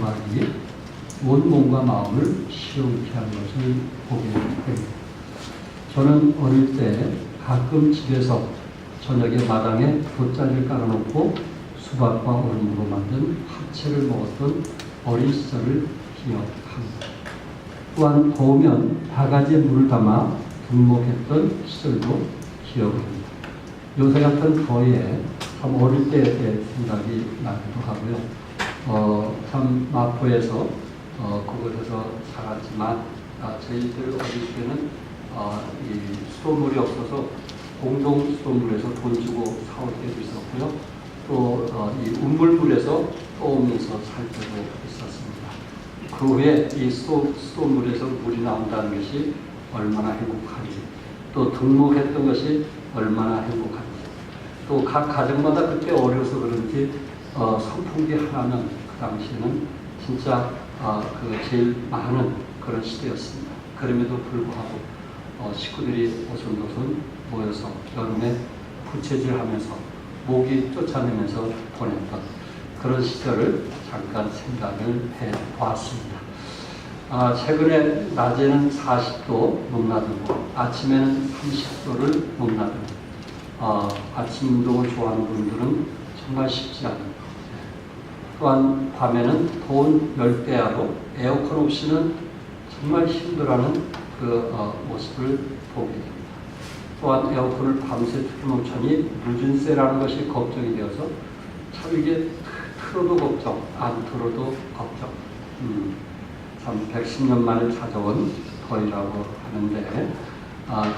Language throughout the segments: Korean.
고통하기 온 몸과 마음을 시험케 하는 것을 보게 됩니다. 저는 어릴 때 가끔 집에서 저녁에 마당에 돗자리를 깔아놓고 수박과 얼음으로 만든 합채를 먹었던 어린 시절을 기억합니다. 또한 더우면 바가지에 물을 담아 등목했던 시절도 기억합니다. 요새 같은 더위에 참 어릴 때의 생각이 나기도 하고요. 참 마포에서 그곳에서 살았지만 저희들 어릴 때는 이 수돗물이 없어서 공동 수돗물에서 돈 주고 사올 때도 있었고요. 또 이 운물물에서 떠오면서 살 때도 있었습니다. 그 후에 이 수돗물에서 물이 나온다는 것이 얼마나 행복한지, 또 등목했던 것이 얼마나 행복한지, 또 각 가정마다 그때 어려서 그런지 선풍기 하나는 그 당시에는 진짜 그 제일 많은 그런 시대였습니다. 그럼에도 불구하고 식구들이 오손도손 모여서 여름에 부채질하면서 모기 쫓아내면서 보냈던 그런 시절을 잠깐 생각을 해보았습니다. 최근에 낮에는 40도 넘나들고 아침에는 30도를 넘나듭니다. 아침 운동을 좋아하는 분들은 정말 쉽지 않습니다. 또한 밤에는 더운 열대야로 에어컨 없이는 정말 힘들어하는 그 모습을 보게 됩니다. 또한 에어컨을 밤새 틀어놓자니 누진세라는 것이 걱정이 되어서 참 이게 틀어도 걱정, 안 틀어도 걱정. 참 110년 만에 찾아온 더위라고 하는데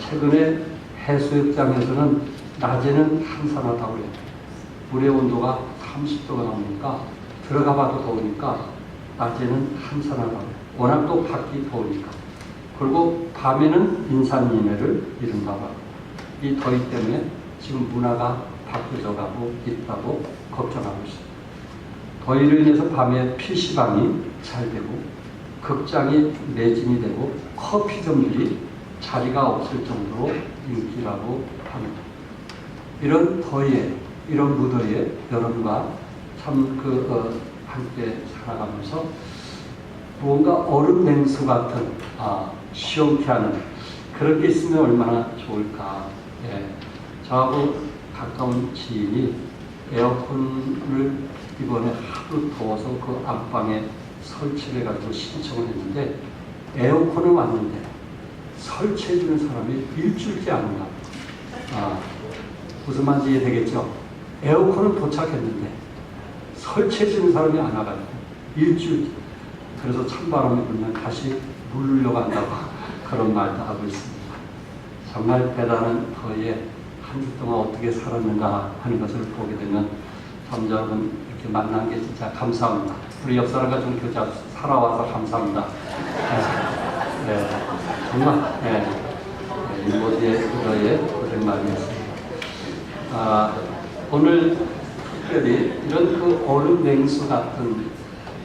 최근에 해수욕장에서는 낮에는 한산하다고 해요. 물의 온도가 30도가 나오니까 들어가 봐도 더우니까 낮에는 한산하다고 해요. 워낙 또 밖이 더우니까. 그리고 밤에는 인산인해를 이른가 봐요. 이 더위 때문에 지금 문화가 바뀌어져 가고 있다고 걱정하고 있습니다. 더위로 인해서 밤에 PC방이 잘 되고 극장이 매진이 되고 커피점들이 자리가 없을 정도로 인기라고 합니다. 이런 더위에, 이런 무더위에 여러분과 참 함께 살아가면서 뭔가 얼음 냉수 같은 시원케 하는 그런 게 있으면 얼마나 좋을까. 저하고 가까운 지인이 에어컨을 이번에 하도 더워서 그 안방에 설치를 해가지고 신청을 했는데 에어컨은 왔는데 설치해주는 사람이 일주일째 안 온다. 무슨 말인지 이해되겠죠? 에어컨은 도착했는데 설치해주는 사람이 안 와가지고 일주일. 그래서 찬바람이 불면 다시 물르려고 한다고 그런 말도 하고 있습니다. 정말 대단한 더위에 한 주 동안 어떻게 살았는가 하는 것을 보게 되면 참 여러분 이렇게 만난 게 진짜 감사합니다. 우리 옆 사람과 좀 교차 살아와서 감사합니다. 정말 이 모두의 더위에 고생 많이 했습니다. 오늘 특별히 이런 그 얼음 냉수 같은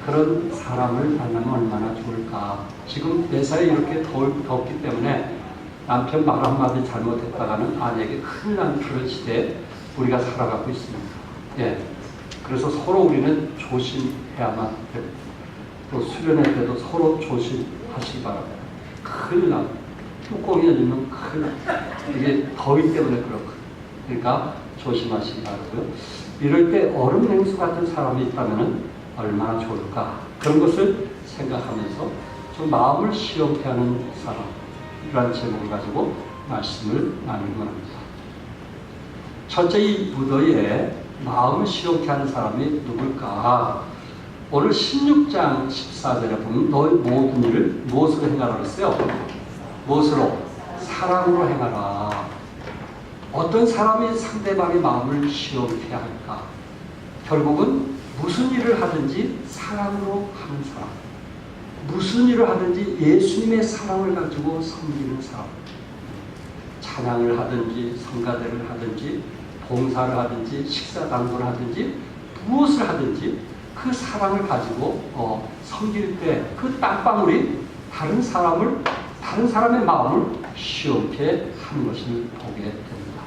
그런 사람을 만나면 얼마나 좋을까. 지금 매사에 이렇게 덥기 때문에 남편 말 한마디 잘못했다가는 아내에게 큰일 나는 그런 시대에 우리가 살아가고 있습니다. 그래서 서로 우리는 조심해야만 됩니다. 또 수련회 때도 서로 조심하시기 바랍니다. 큰일 나. 뚜껑이 열리면 큰일 나. 이게 더위 때문에 그렇거든요. 그러니까 조심하시기 바라고요. 이럴 때 얼음 냉수 같은 사람이 있다면 얼마나 좋을까. 그런 것을 생각하면서 좀 마음을 시원케 하는 사람이라는 제목을 가지고 말씀을 나누고 합니다. 첫째, 이 무더위에 마음을 시원케 하는 사람이 누굴까? 오늘 16장 14절에 보면 너희 모든 일을 무엇으로 행하라 그랬어요? 무엇으로? 사랑으로 행하라. 어떤 사람이 상대방의 마음을 시원케 할까? 결국은 무슨 일을 하든지 사랑으로 하는 사람, 무슨 일을 하든지 예수님의 사랑을 가지고 섬기는 사람, 찬양을 하든지 성가대를 하든지 봉사를 하든지 식사당부를 하든지 무엇을 하든지 그 사랑을 가지고 섬길 때 그 땀방울이 다른 사람의 마음을 시원케 하는 것을 보게 됩니다.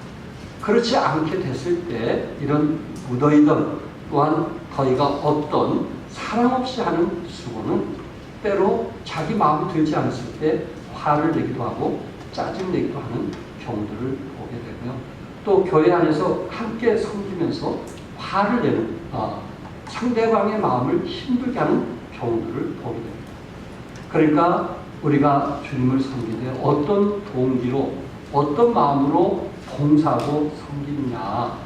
그렇지 않게 됐을 때 이런 무더위든 또한 더위가 없던 사랑 없이 하는 수고는 때로 자기 마음이 들지 않았을 때 화를 내기도 하고 짜증내기도 하는 경우들을 보게 되고요. 또 교회 안에서 함께 섬기면서 화를 내는 상대방의 마음을 힘들게 하는 경우들을 보게 됩니다. 그러니까 우리가 주님을 섬기되 어떤 동기로 어떤 마음으로 봉사하고 섬기느냐.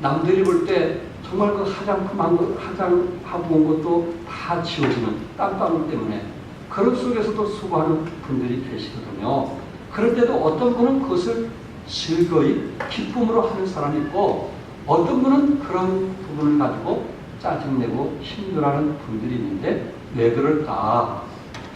남들이 볼 때 정말 그 화장하고 온 것도 다 지워지는 땀방울 때문에 그런 속에서도 수고하는 분들이 계시거든요. 그럴 때도 어떤 분은 그것을 즐거이 기쁨으로 하는 사람이 있고 어떤 분은 그런 부분을 가지고 짜증내고 힘들어하는 분들이 있는데 왜 그럴까?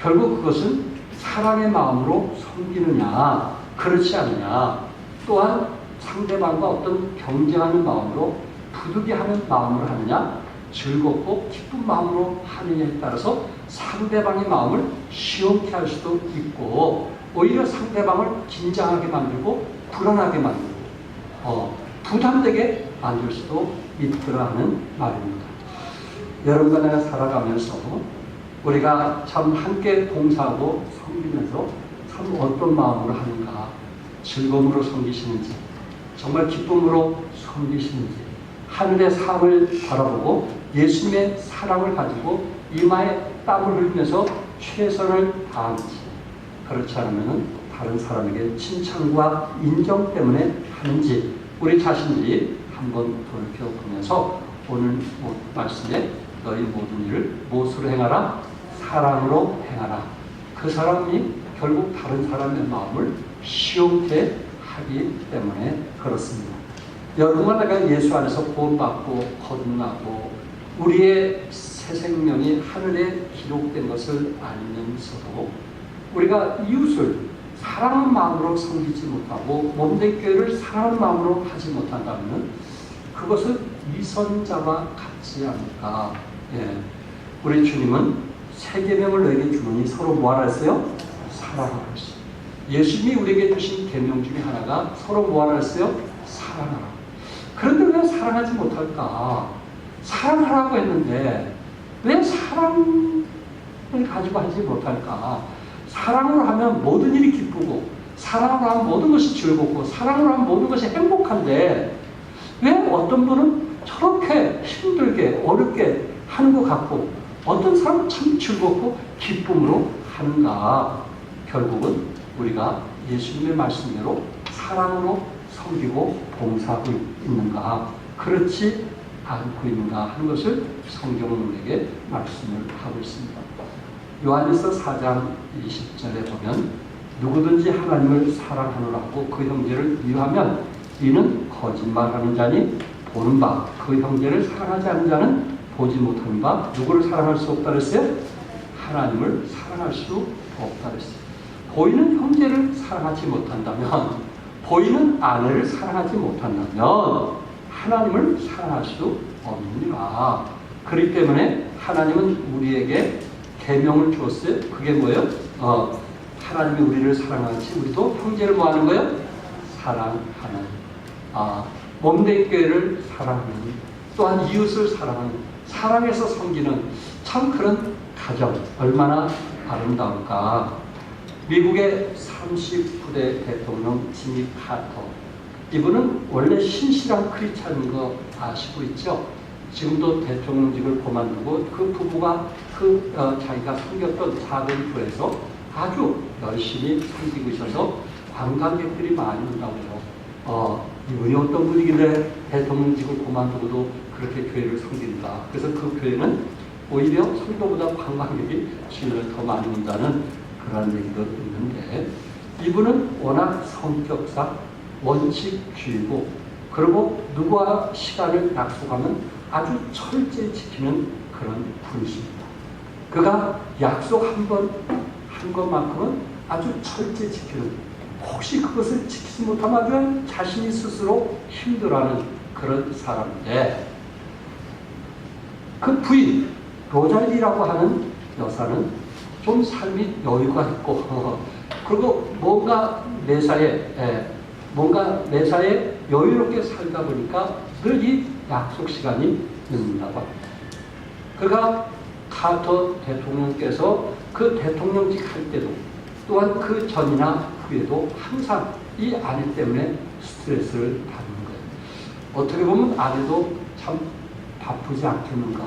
결국 그것은 사랑의 마음으로 섬기느냐 그렇지 않느냐, 또한 상대방과 어떤 경쟁하는 마음으로 부득이하는 마음으로 하느냐 즐겁고 기쁜 마음으로 하느냐에 따라서 상대방의 마음을 시원케 할 수도 있고 오히려 상대방을 긴장하게 만들고 불안하게 만들고 부담되게 만들 수도 있더라 하는 말입니다. 여러분과 내가 살아가면서 우리가 참 함께 봉사하고 섬기면서 참 어떤 마음으로 하는가, 즐거움으로 섬기시는지 정말 기쁨으로 섬기시는지 하늘의 상을 바라보고 예수님의 사랑을 가지고 이마에 땀을 흘리면서 최선을 다하는지, 그렇지 않으면 다른 사람에게 칭찬과 인정 때문에 하는지 우리 자신들이 한번 돌이켜보면서 오늘 말씀에 너희 모든 일을 무엇으로 행하라? 사랑으로 행하라. 그 사람이 결국 다른 사람의 마음을 시원케 하기 때문에 그렇습니다. 여러분과 내가 예수 안에서 구원받고 거듭나고 우리의 새 생명이 하늘에 기록된 것을 알면서도 우리가 이웃을 사랑하는 마음으로 섬기지 못하고 몸된 교회를 사랑하는 마음으로 하지 못한다면 그것은 위선자와 같지 않을까. 우리 주님은 세 계명을 너에게 주노니 서로 뭐하라 했어요? 사랑하라 했어요. 예수님이 우리에게 주신 계명 중에 하나가 서로 뭐하라 했어요? 사랑하라. 그런데 왜 사랑하지 못할까? 사랑하라고 했는데 왜 사랑을 가지고 하지 못할까? 사랑으로 하면 모든 일이 기쁘고 사랑으로 하면 모든 것이 즐겁고 사랑으로 하면 모든 것이 행복한데 왜 어떤 분은 저렇게 힘들게 어렵게 하는 것 같고 어떤 사람은 참 즐겁고 기쁨으로 하는가? 결국은 우리가 예수님의 말씀대로 사랑으로 섬기고 봉사하고 있는가, 그렇지 않고 있는가 하는 것을 성경은 우리에게 말씀을 하고 있습니다. 요한일서 4장 20절에 보면 누구든지 하나님을 사랑하느라고 그 형제를 미워하면 이는 거짓말하는 자니 보는 바 그 형제를 사랑하지 않는 자는 보지 못하는 바 누구를 사랑할 수 없다 그랬어요? 하나님을 사랑할 수 없다 그랬어요. 보이는 형제를 사랑하지 못한다면, 보이는 아내를 사랑하지 못한다면 하나님을 사랑할 수 없느니라. 그렇기 때문에 하나님은 우리에게 계명을 주었어요. 그게 뭐예요? 하나님이 우리를 사랑하듯이 우리도 형제를 뭐 하는 거예요? 사랑하는. 몸된 교회를 사랑하는, 또한 이웃을 사랑하는, 사랑해서 섬기는 참 그런 가정 얼마나 아름다울까. 미국의 39대 대통령 지미 카터, 이분은 원래 신실한 크리스찬인 거 아시고 있죠? 지금도 대통령직을 그만두고 그 부부가 자기가 섬겼던 작은 교회에서 아주 열심히 섬기고 있어서 관광객들이 많이 온다고 해요. 이분이 어떤 분이길래 대통령직을 그만두고도 그렇게 교회를 섬긴다. 그래서 그 교회는 오히려 성도보다 관광객이 주일을 더 많이 온다는 그런 얘기도 있는데, 이분은 워낙 성격상 원칙주의고, 그리고 누구와 시간을 약속하면 아주 철저히 지키는 그런 분이십니다. 그가 약속 한 것만큼은 아주 철저히 지키는, 혹시 그것을 지키지 못하면 아주 자신이 스스로 힘들어하는 그런 사람인데, 그 부인 로잘리라고 하는 여사는 좀 삶이 여유가 있고 그리고 뭔가 매사에 여유롭게 살다 보니까 늘 이 약속 시간이 늦는다고 합니다. 그가 카터 대통령께서 그 대통령직 할 때도 또한 그 전이나 후에도 항상 이 아내 때문에 스트레스를 받는 거예요. 어떻게 보면 아내도 참 바쁘지 않겠는가.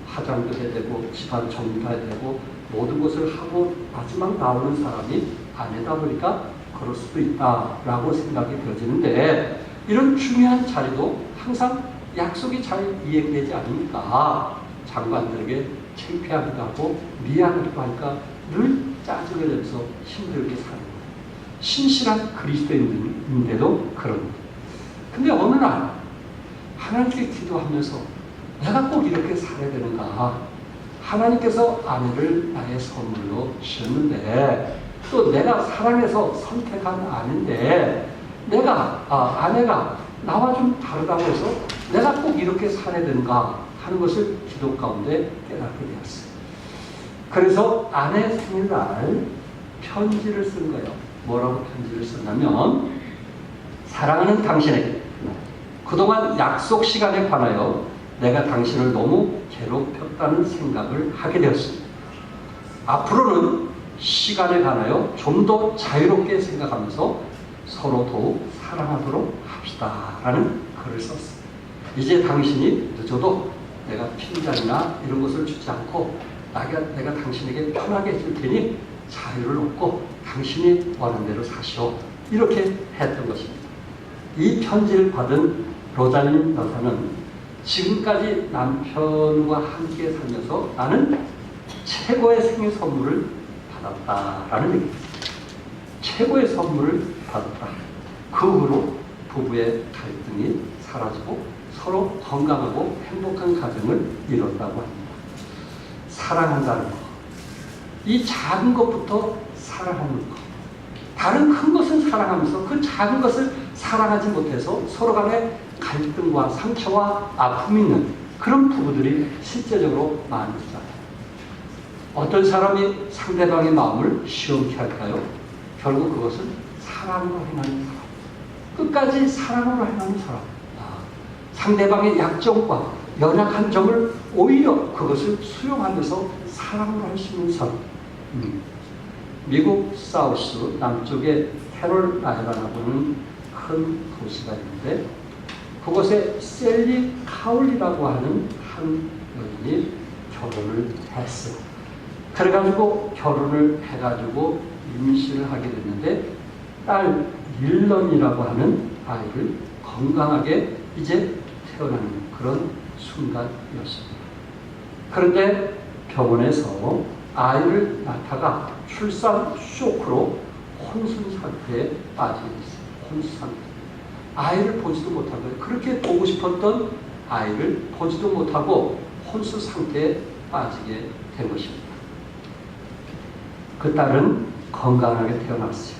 화장도 해야 되고 집안 정리도 해야 되고 모든 것을 하고 마지막 나오는 사람이 아내다 보니까 그럴 수도 있다라고 생각이 되어지는데, 이런 중요한 자리도 항상 약속이 잘 이행되지 않으니까 장관들에게 창피하기도 하고 미안하기도 하니까 늘 짜증을 내면서 힘들게 사는 거예요. 신실한 그리스도인인데도 그런 거예요. 근데 어느 날 하나님께 기도하면서 내가 꼭 이렇게 살아야 되는가. 하나님께서 아내를 나의 선물로 주셨는데 또 내가 사랑해서 선택한 아내인데 아내가 나와 좀 다르다고 해서 내가 꼭 이렇게 살아야 되는가 하는 것을 기도 가운데 깨닫게 되었어요. 그래서 아내 생일날 편지를 쓴 거예요. 뭐라고 편지를 썼냐면, 사랑하는 당신에게 그동안 약속 시간에 관하여 내가 당신을 너무 괴롭혔다는 생각을 하게 되었습니다. 앞으로는 시간에 관하여 좀 더 자유롭게 생각하면서 서로 더욱 사랑하도록 합시다 라는 글을 썼습니다. 이제 당신이 늦어도 내가 핀잔이나 이런 것을 주지 않고 내가 당신에게 편하게 해줄 테니 자유를 얻고 당신이 원하는 대로 사시오. 이렇게 했던 것입니다. 이 편지를 받은 로잘린 여사는 지금까지 남편과 함께 살면서 나는 최고의 생일 선물을 받았다라는 얘기입니다. 최고의 선물을 받았다. 그 후로 부부의 갈등이 사라지고 서로 건강하고 행복한 가정을 이뤘다고 합니다. 사랑한다는 것, 이 작은 것부터 사랑하는 것, 다른 큰 것은 사랑하면서 그 작은 것을 사랑하지 못해서 서로 간에 갈등과 상처와 아픔이 있는 그런 부부들이 실제적으로 많으시잖아요. 어떤 사람이 상대방의 마음을 시험케 할까요? 결국 그것은 사랑으로 행하는 사람, 끝까지 사랑으로 행하는 사람, 상대방의 약점과 연약한 점을 오히려 그것을 수용하면서 사랑으로 할 수 있는 사람. 미국 사우스 남쪽에 캐롤라이나라고 하는 큰 도시가 있는데, 그곳에 셀리 카울리라고 하는 한 여인이 결혼을 했어요. 그래가지고 결혼을 해가지고 임신을 하게 됐는데, 딸 닐런이라고 하는 아이를 건강하게 이제 태어나는 그런 순간이었습니다. 그런데 병원에서 아이를 낳다가 출산 쇼크로 혼수 상태에 빠지게 됐어요. 혼수 상태. 아이를 보지도 못한 거예요. 그렇게 보고 싶었던 아이를 보지도 못하고 혼수 상태에 빠지게 된 것입니다. 그 딸은 건강하게 태어났어요.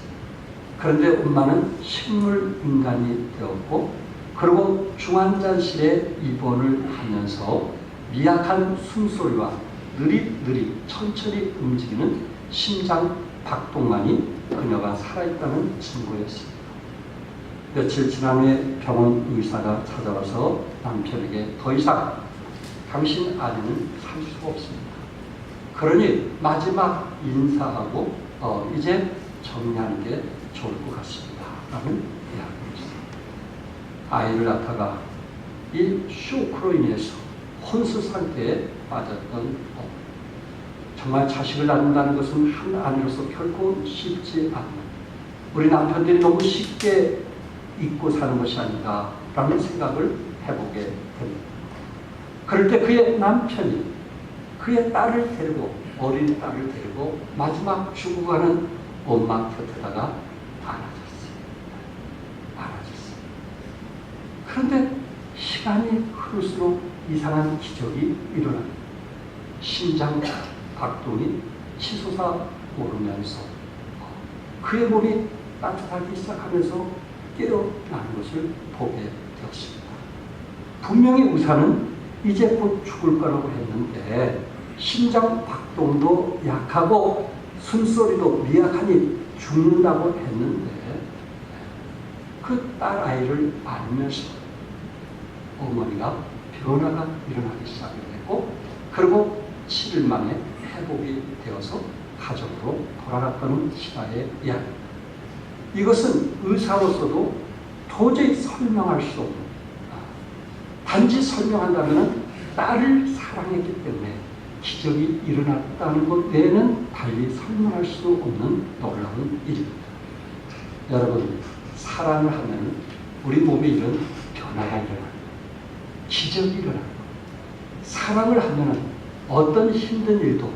그런데 엄마는 식물 인간이 되었고, 그리고 중환자실에 입원을 하면서 미약한 숨소리와 느릿느릿 천천히 움직이는 심장 박동만이 그녀가 살아있다는 증거였습니다. 며칠 지난 후에 병원 의사가 찾아와서 남편에게 더 이상 당신 아내는 살 수가 없습니다. 그러니 마지막 인사하고 이제 정리하는 게 좋을 것 같습니다 라는 이야기였습니다. 아이를 낳다가 이 쇼크로 인해서 혼수 상태에 빠졌던 엄마. 정말 자식을 낳는다는 것은 한 아내로서 결코 쉽지 않은, 우리 남편들이 너무 쉽게 잊고 사는 것이 아닌가라는 생각을 해보게 됩니다. 그럴 때 그의 남편이 그의 딸을 데리고, 어린 딸을 데리고 마지막 죽어가는 엄마 곁에다가 안아줬어요. 그런데 시간이 흐를수록 이상한 기적이 일어납니다. 심장 박동이 치솟아 오르면서 그의 몸이 따뜻하기 시작하면서 깨어나는 것을 보게 되었습니다. 분명히 의사는 이제 곧 죽을 거라고 했는데 심장 박동도 약하고 숨소리도 미약하니 죽는다고 했는데, 그 딸 아이를 안으면서 어머니가 변화가 일어나기 시작했고, 그리고 7일 만에 회복이 되어서 가족으로 돌아갔던 시라의 이야기. 이것은 의사로서도 도저히 설명할 수 없는, 단지 설명한다면 딸을 사랑했기 때문에 기적이 일어났다는 것 외에는 달리 설명할 수 없는 놀라운 일입니다. 여러분, 사랑을 하면 우리 몸에 이런 변화가 일어납니다. 기적이 일어납니다. 사랑을 하면 어떤 힘든 일도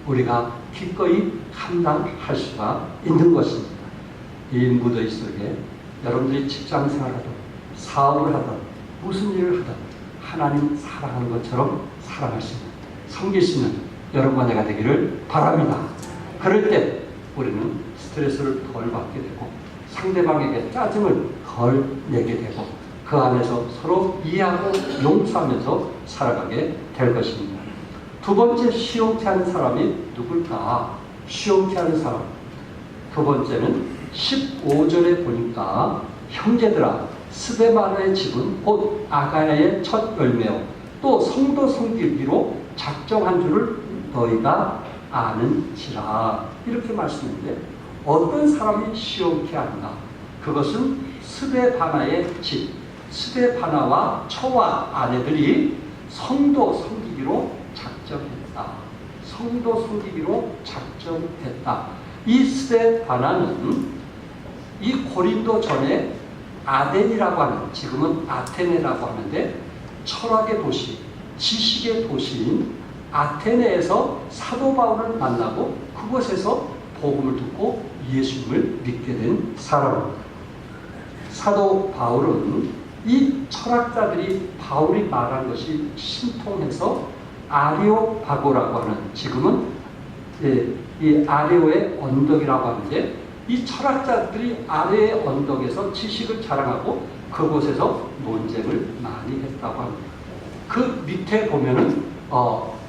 우리가 기꺼이 감당할 수가 있는 것입니다. 이 무더위 속에 여러분들이 직장 생활하든 사업을 하든 무슨 일을 하든 하나님 사랑하는 것처럼 사랑할 수 있는, 섬길 수 있는 여러분과 내가 되기를 바랍니다. 그럴 때 우리는 스트레스를 덜 받게 되고 상대방에게 짜증을 덜 내게 되고 그 안에서 서로 이해하고 용서하면서 살아가게 될 것입니다. 두 번째, 시험케 하는 사람이 누굴까? 시험케 하는 사람. 두 번째는 15절에 보니까 형제들아, 스데바나의 집은 곧 아가야의 첫 열매요 또 성도 섬기기로 작정한 줄을 너희가 아는지라. 이렇게 말씀했는데 어떤 사람이 시험케 하는가? 그것은 스데바나의 집, 스데바나와 처와 아내들이 성도 섬기기로 작정했다. 성도 섬기기로 작정했다. 이 스데바나는 이 고린도 전에 아덴이라고 하는, 지금은 아테네라고 하는데 철학의 도시, 지식의 도시인 아테네에서 사도 바울을 만나고 그곳에서 복음을 듣고 예수님을 믿게 된 사람입니다. 사도 바울은 이 철학자들이 바울이 말한 것이 신통해서 아레오파고라고 하는, 지금은 이 아레오의 언덕이라고 하는데 이 철학자들이 아래의 언덕에서 지식을 자랑하고 그곳에서 논쟁을 많이 했다고 합니다. 그 밑에 보면은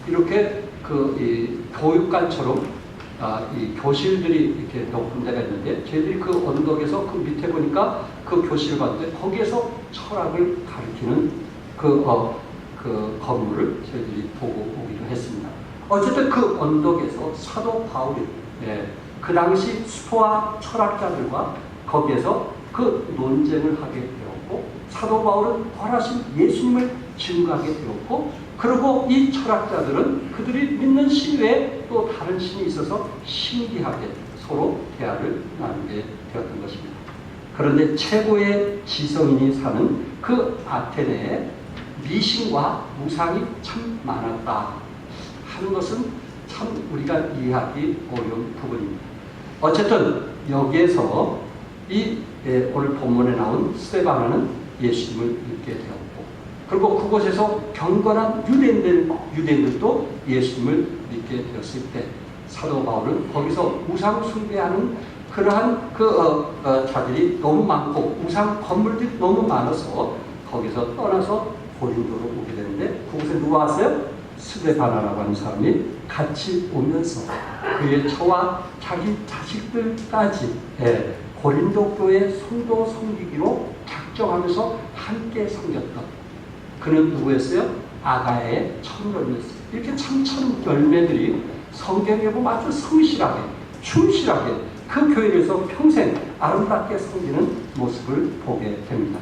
이렇게 이 교육관처럼 이 교실들이 이렇게 높은 데가 있는데 저희들이 그 언덕에서 그 밑에 보니까 그 교실을 봤는데 거기에서 철학을 가르치는 그 건물을 저희들이 보고 오기도 했습니다. 어쨌든 그 언덕에서 사도 바울이 그 당시 스토아 철학자들과 거기에서 그 논쟁을 하게 되었고 사도 바울은 부활하신 예수님을 증거하게 되었고 그리고 이 철학자들은 그들이 믿는 신 외에 또 다른 신이 있어서 신기하게 서로 대화를 나누게 되었던 것입니다. 그런데 최고의 지성인이 사는 그 아테네에 미신과 무상이 참 많았다 하는 것은 참 우리가 이해하기 어려운 부분입니다. 어쨌든 여기에서 오늘 본문에 나온 스데바나는 예수님을 믿게 되었고 그리고 그곳에서 경건한 유대인들도 예수님을 믿게 되었을 때 사도 바울은 거기서 우상 숭배하는 그러한 자들이 너무 많고 우상 건물들이 너무 많아서 거기서 떠나서 고린도로 오게 되는데 그곳에 누가 왔어요? 스데바나라고 하는 사람이 같이 오면서 그의 처와 자기 자식들까지 고린도 교회 성도 섬기기로 작정하면서 함께 섬겼던 그는 누구였어요? 아가야의 첫 열매였어요. 이렇게 참 첫 열매들이 성경에 보면 아주 성실하게 충실하게 그 교회에서 평생 아름답게 섬기는 모습을 보게 됩니다.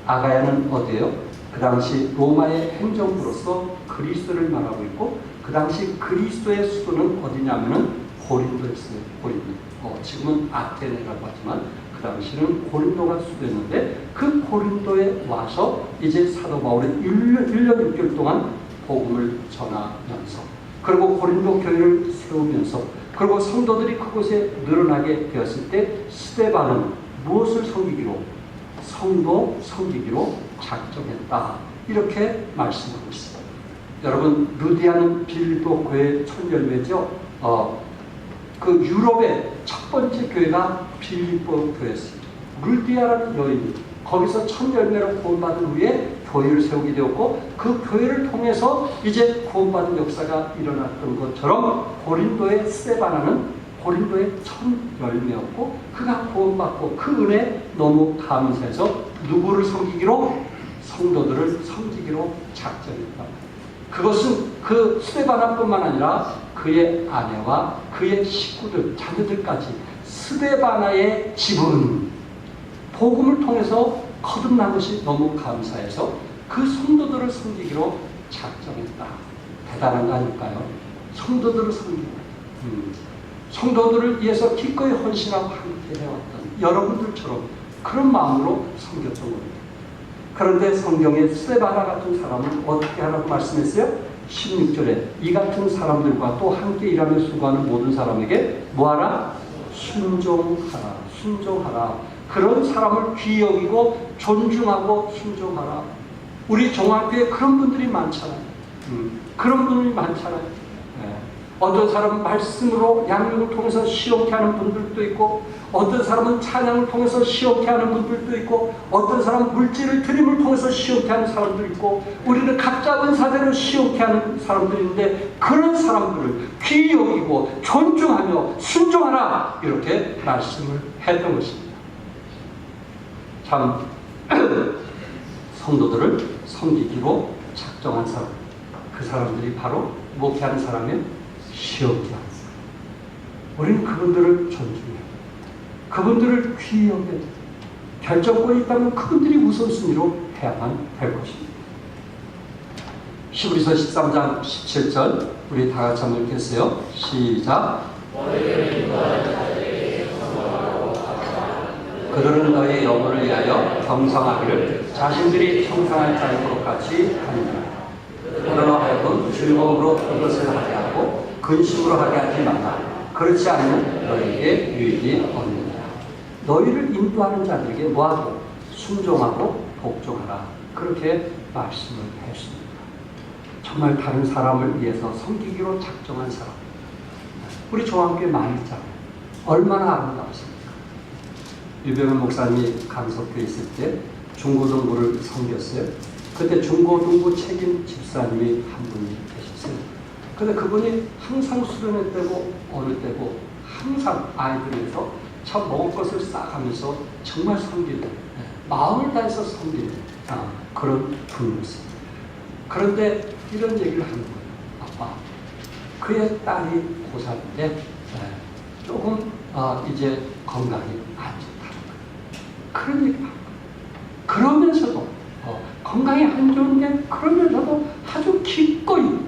아가야는 어디예요? 그 당시 로마의 행정부로서 그리스도를 말하고 있고 그 당시 그리스도의 수도는 어디냐면은 고린도였어요. 고린도. 지금은 아테네라고 하지만 그 당시는 고린도가 수도였는데 그 고린도에 와서 이제 사도 바울은 1년 6개월 동안 복음을 전하면서 그리고 고린도 교회를 세우면서 그리고 성도들이 그곳에 늘어나게 되었을 때 스데반은 무엇을 섬기기로? 성도 섬기기로 작정했다. 이렇게 말씀하고 있습니다. 여러분 루디아는 빌립보 교회의 첫 열매죠. 그 유럽의 첫 번째 교회가 빌립보 교회였습니다. 루디아라는 여인이 거기서 첫 열매로 구원받은 후에 교회를 세우게 되었고 그 교회를 통해서 이제 구원받은 역사가 일어났던 것처럼 고린도의 스데바나는 고린도의 첫 열매였고 그가 구원받고 그 은혜 너무 감사해서 누구를 섬기기로? 성도들을 섬기기로 작정했다. 그것은 그 스데바나뿐만 아니라 그의 아내와 그의 식구들, 자녀들까지 스데바나의 집은 복음을 통해서 거듭난 것이 너무 감사해서 그 성도들을 섬기기로 작정했다. 대단한 거 아닐까요? 성도들을 섬기고 성도들을 위해서 기꺼이 헌신하고 함께 해왔던 여러분들처럼 그런 마음으로 섬겼던 겁니다. 그런데 성경에 스데바나 같은 사람은 어떻게 하라고 말씀했어요? 16절에 이 같은 사람들과 또 함께 일하며 수고하는 모든 사람에게 뭐하라? 순종하라. 순종하라. 그런 사람을 귀히 여기고 존중하고 순종하라. 우리 종합교회에 그런 분들이 많잖아요. 그런 분들이 많잖아요. 네. 어떤 사람은 말씀으로 양육을 통해서 시험케 하는 분들도 있고, 어떤 사람은 찬양을 통해서 시험케 하는 분들도 있고, 어떤 사람은 물질을 드림을 통해서 시험케 하는 사람도 있고, 우리는 각자 은사대로 시험케 하는 사람들인데 그런 사람들을 귀히 여기고 존중하며 순종하라 이렇게 말씀을 했던 것입니다. 참 성도들을 섬기기로 작정한 사람, 그 사람들이 바로 목회하는 사람의 시험케 하는 사람. 우리는 그분들을 존중해요. 그분들을 귀히 여겨야 돼요. 결정권이 있다면 그분들이 우선순위로 해야만 될 것입니다. 히브리서 13장 17절 우리 다 같이 한번 읽겠어요. 시작. 그들은 너의 영혼을 위하여 경성하기를 자신들이 형상할 자의 것 같이 하느니라. 그러나 하여금 즐거움으로 그것을 하게 하고 근심으로 하게 하지 말라. 그렇지 않으면 너에게 유익이 없느니라. 너희를 인도하는 자들에게 뭐하고 순종하고 복종하라. 그렇게 말씀을 했습니다. 정말 다른 사람을 위해서 섬기기로 작정한 사람. 우리 종합교회 많이 있잖아요. 얼마나 아름다우십니까? 유병현 목사님이 강석교에 있을 때 중고등부를 섬겼어요. 그때 중고등부 책임 집사님이 한 분이 계셨어요. 근데 그분이 항상 수련회 때고 어느 때고 항상 아이들에서 참 먹을 것을 싸가면서 정말 섬기는, 마음을 다해서 섬기는 그런 분이었습니다. 그런데 이런 얘기를 하는 거예요. 아빠, 그의 딸이 고3인데 조금 이제 건강이 안 좋다는 거예요. 그런 얘기를 하는 거예요. 그러면서도 건강이 안 좋은데 그러면서도 아주 기꺼이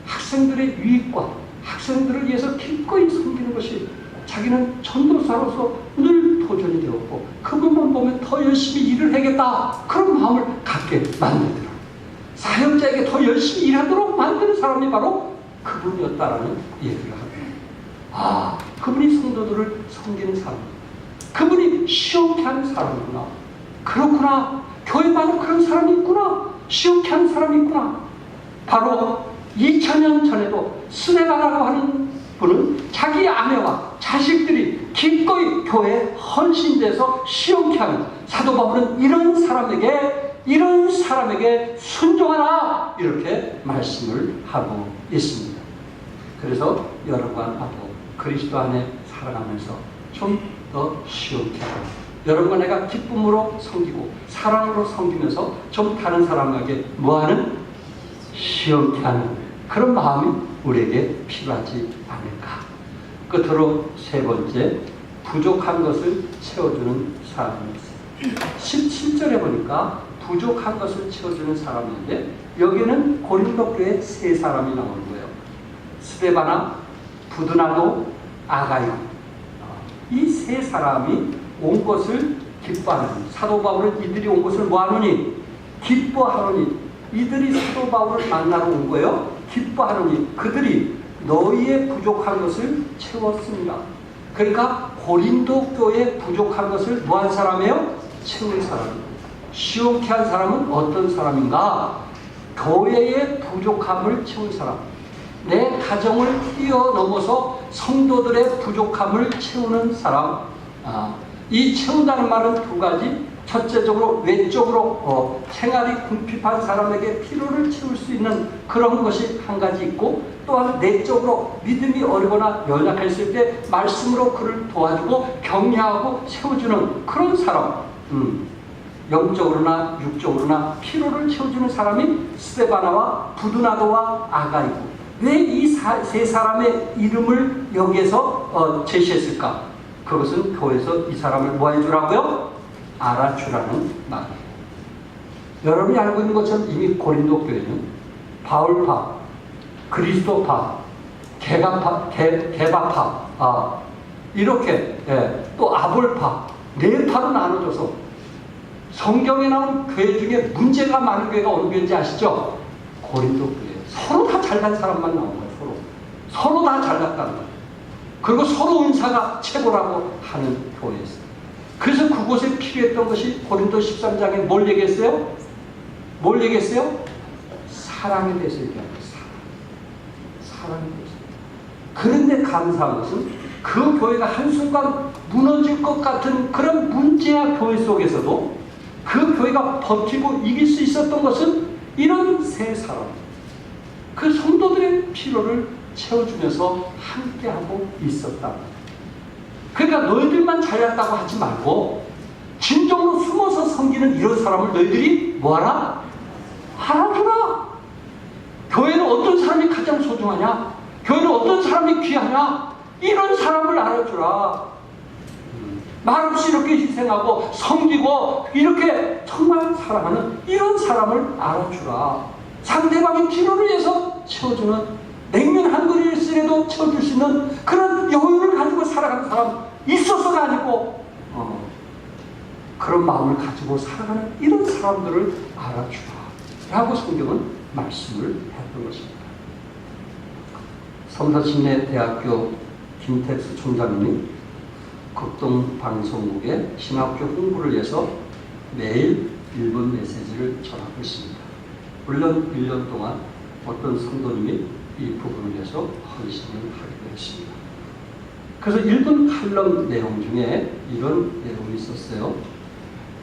학생들의 유익과 학생들을 위해서 기꺼이 섬기는 것이 자기는 전도사로서 늘 도전이 되었고 그분만 보면 더 열심히 일을 해야겠다 그런 마음을 갖게 만들더라고요. 사역자에게 더 열심히 일하도록 만드는 사람이 바로 그분이었다라는 얘기를 합니다. 그분이 성도들을 섬기는 사람, 그분이 시험케 하는 사람이구나. 그렇구나. 교회 바로 그런 사람이 있구나. 시험케 하는 사람이 있구나. 바로 2000년 전에도 스데바라고 하는 분은 자기 아내와 자식들이 기꺼이 교회에 헌신돼서 시험케 하는 사도 바울은 이런 사람에게 순종하라 이렇게 말씀을 하고 있습니다. 그래서 여러분과 나도 그리스도 안에 살아가면서 좀 더 시험케 하고 여러분과 내가 기쁨으로 섬기고 사랑으로 섬기면서 좀 다른 사람에게 뭐하는? 시험케 하는 그런 마음이 우리에게 필요하지 않을까. 끝으로 세 번째, 부족한 것을 채워주는 사람이 있어요. 17절에 보니까 부족한 것을 채워주는 사람인데 여기는 고린도 교회 세 사람이 나오는 거예요. 스데바나, 부드나도, 아가요. 이 세 사람이 온 것을 기뻐하느니, 사도 바울은 이들이 온 것을 뭐하느니? 기뻐하느니. 이들이 사도 바울을 만나러 온 거예요. 기뻐하느니 그들이 너희의 부족한 것을 채웠습니다. 그러니까 고린도 교회의 부족한 것을 뭐한 사람이에요? 채운 사람이에요. 시험케 한 사람은 어떤 사람인가? 교회의 부족함을 채운 사람. 내 가정을 뛰어넘어서 성도들의 부족함을 채우는 사람. 이 채운다는 말은 두 가지. 첫째적으로 외적으로 생활이 궁핍한 사람에게 필요를 채울 수 있는 그런 것이 한 가지 있고, 또한 내적으로 믿음이 어리거나 연약했을 때 말씀으로 그를 도와주고 격려하고 세워주는 그런 사람. 영적으로나 육적으로나 피로를 채워주는 사람이 스데바나와 부두나도와 아가이고, 왜 이 세 사람의 이름을 여기에서 제시했을까? 그것은 교회에서 이 사람을 뭐 해주라고요? 알아주라는 말이에요. 여러분이 알고 있는 것처럼 이미 고린도 교회는 바울파, 그리스도파, 게바파, 이렇게 또 아볼파, 네 파로 나눠져서 성경에 나온 교회 중에 문제가 많은 교회가 어느 교회인지 아시죠? 고린도 교회. 서로 다 잘난 사람만 나온 거예요. 서로 다 잘났다는 거예요. 그리고 서로 은사가 최고라고 하는 교회였어요. 그래서 그곳에 필요했던 것이 고린도 13장에 뭘 얘기했어요? 뭘 얘기했어요? 사랑에 대해서 얘기한 거예요. 사랑에 대해서. 그런데 감사한 것은 그 교회가 한순간 무너질 것 같은 그런 문제야 교회 속에서도 그 교회가 버티고 이길 수 있었던 것은 이런 세 사람, 그 성도들의 필요를 채워주면서 함께하고 있었다. 그러니까 너희들만 잘났다고 하지 말고 진정으로 숨어서 섬기는 이런 사람을 너희들이 뭐하라? 알아주라. 교회는 어떤 사람이 가장 소중하냐? 교회는 어떤 사람이 귀하냐? 이런 사람을 알아주라. 말없이 이렇게 희생하고 섬기고 이렇게 정말 사랑하는 이런 사람을 알아주라. 상대방의 필요를 위해서 채워주는, 냉면 한 그릇이라도 채워줄 수 있는 그런 여유를 가지고 살아가는 사람 있어서가 아니고 그런 마음을 가지고 살아가는 이런 사람들을 알아주라 라고 성경은 말씀을 했던 것입니다. 성서신뢰대학교 김택수 총장님이 극동방송국의 신학교 홍보를 위해서 매일 일본 메시지를 전하고 있습니다. 물론 1년 동안 어떤 성도님이 이 부분을 위해서 헌신을 하기도 했습니다. 그래서 일본 칼럼 내용 중에 이런 내용이 있었어요.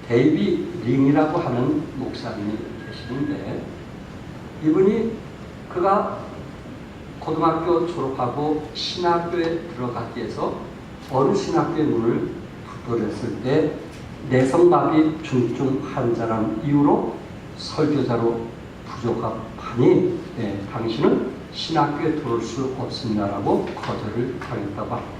데이비 링이라고 하는 목사님이 계시는데, 이분이 그가 고등학교 졸업하고 신학교에 들어가기 위해서 어느 신학교의 문을 두드렸을 때 내성마비 중증 환자라는 이유로 설교자로 부족하니 당신은 신학교에 들어올 수 없습니다라고 거절을 당했다고 합니다.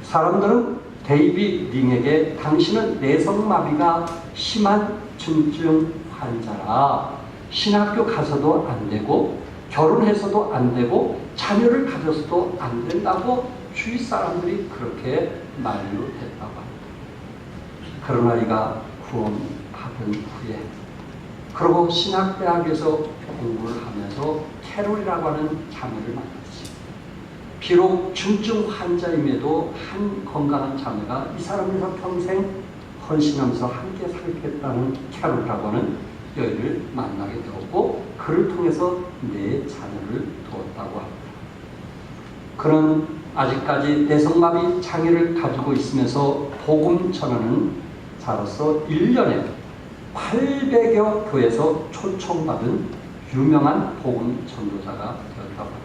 사람들은 데이비 링에게 당신은 내성마비가 심한 중증 환자라 신학교 가서도 안 되고 결혼해서도 안 되고 자녀를 가져서도 안 된다고 주위 사람들이 그렇게 만류했다고 합니다. 그러나 이가 구원받은 후에 그리고 신학대학에서 공부를 하면서 캐롤이라고 하는 자매를 만났지. 비록 중증 환자임에도 한 건강한 자매가 이 사람에서 평생 헌신하면서 함께 살겠다는 캐롤이라고 하는 여인을 만나게 되었고 그를 통해서 네 자녀를 두었다고 합니다. 그는 아직까지 내성마비 장애를 가지고 있으면서 복음 전하는 자로서 1년에 800여 교회에서 초청받은 유명한 복음 전도자가 되었다고 합니다.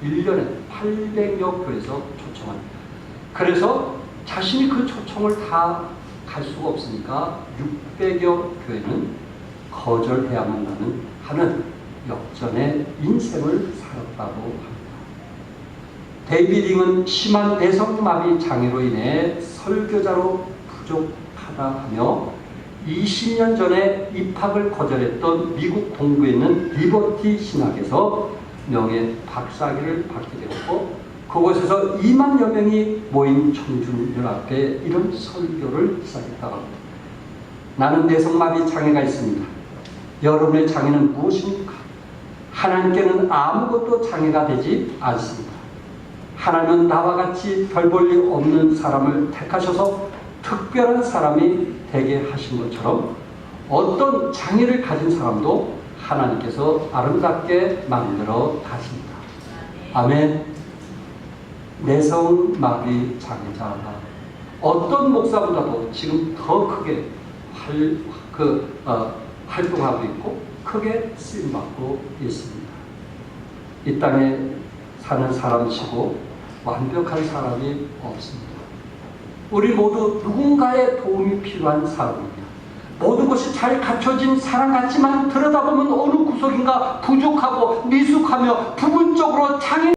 1년에 800여 교회에서 초청합니다. 그래서 자신이 그 초청을 다 갈 수가 없으니까 600여 교회는 거절해야만 하는 역전의 인생을 살았다고 합니다. 데이비 링은 심한 내성마비 장애로 인해 설교자로 부족하다 하며 20년 전에 입학을 거절했던 미국 동부에 있는 리버티 신학에서 명예 박사학위를 받게 되었고 그곳에서 2만여 명이 모인 청중연합회에 이런 설교를 시작했다고 합니다. 나는 내성마비 장애가 있습니다. 여러분의 장애는 무엇입니까? 하나님께는 아무것도 장애가 되지 않습니다. 하나님은 나와 같이 별 볼 일 없는 사람을 택하셔서 특별한 사람이 되게 하신 것처럼 어떤 장애를 가진 사람도 하나님께서 아름답게 만들어 가십니다. 아멘. 내성마비 장애자가 어떤 목사보다도 지금 더 크게 활동하고 있고 크게 쓰임받고 있습니다. 이 땅에 사는 사람치고 완벽한 사람이 없습니다. 우리 모두 누군가의 도움이 필요한 사람입니다. 모든 것이 잘 갖춰진 사랑 같지만 들여다보면 어느 구석인가 부족하고 미숙하며 부분적으로 장애